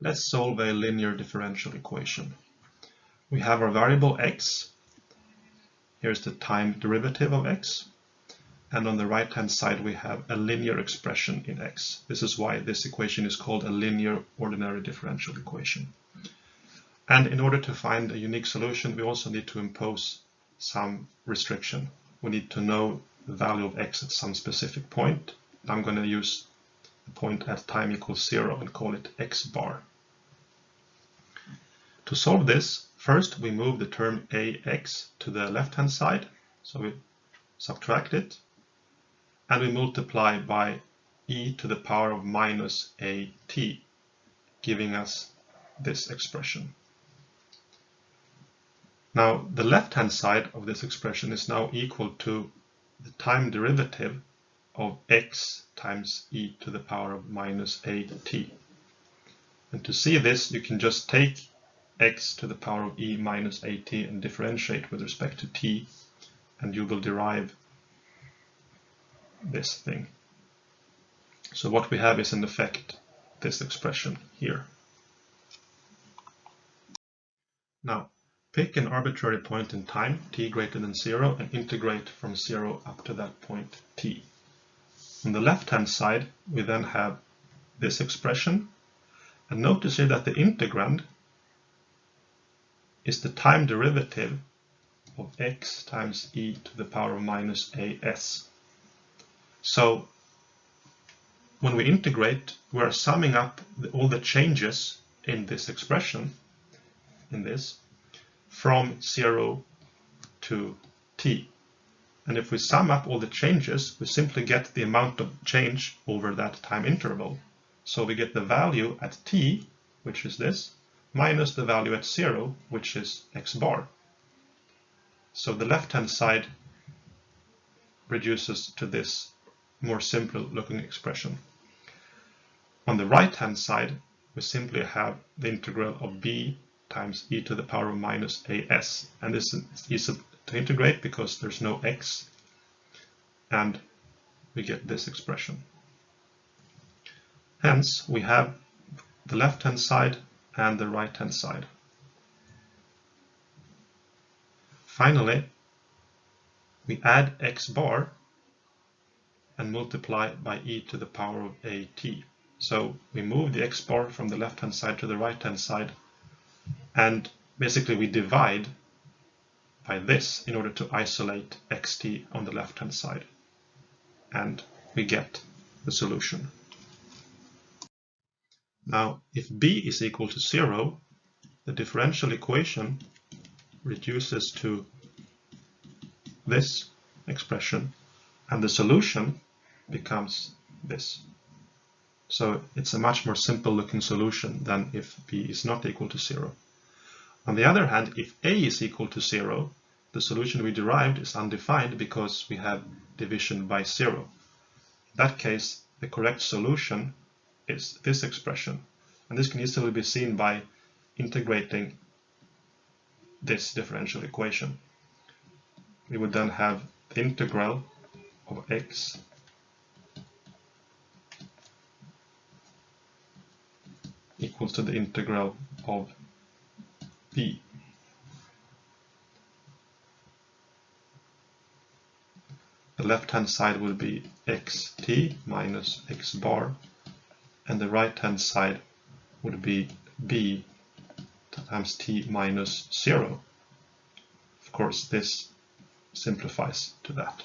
Let's solve a linear differential equation. We have our variable x. Here's the time derivative of x. And on the right-hand side, we have a linear expression in x. This is why this equation is called a linear ordinary differential equation. And in order to find a unique solution, we also need to impose some restriction. We need to know the value of x at some specific point. I'm going to use the point at time equals 0 and call it x bar. To solve this, first we move the term ax to the left-hand side, so we subtract it, and we multiply by e to the power of minus at, giving us this expression. Now, the left-hand side of this expression is now equal to the time derivative of x times e to the power of minus at. And to see this, you can just take x to the power of e minus at and differentiate with respect to t, and you will derive this thing. So what we have is in effect this expression here. Now, pick an arbitrary point in time, t greater than 0, and integrate from 0 up to that point t. On the left-hand side, we then have this expression, and notice here that the integrand is the time derivative of x times e to the power of minus as. So when we integrate, we are summing up all the changes in this expression, from 0 to t. And if we sum up all the changes, we simply get the amount of change over that time interval. So we get the value at t, which is this, minus the value at 0, which is x bar. So the left-hand side reduces to this more simple looking expression. On the right-hand side, we simply have the integral of b times e to the power of minus as. And this is easy to integrate because there's no x, and we get this expression. Hence, we have the left-hand side and the right-hand side. Finally, we add x bar and multiply by e to the power of at. So we move the x bar from the left-hand side to the right-hand side, and basically we divide by this in order to isolate xt on the left-hand side, and we get the solution. Now, if b is equal to 0, the differential equation reduces to this expression, and the solution becomes this. So it's a much more simple looking solution than if b is not equal to 0. On the other hand, if a is equal to 0, the solution we derived is undefined because we have division by 0. In that case, the correct solution is this expression. And this can easily be seen by integrating this differential equation. We would then have the integral of x equals to the integral of b. The left-hand side will be xt minus x bar, and the right-hand side would be b times t minus 0. Of course, this simplifies to that.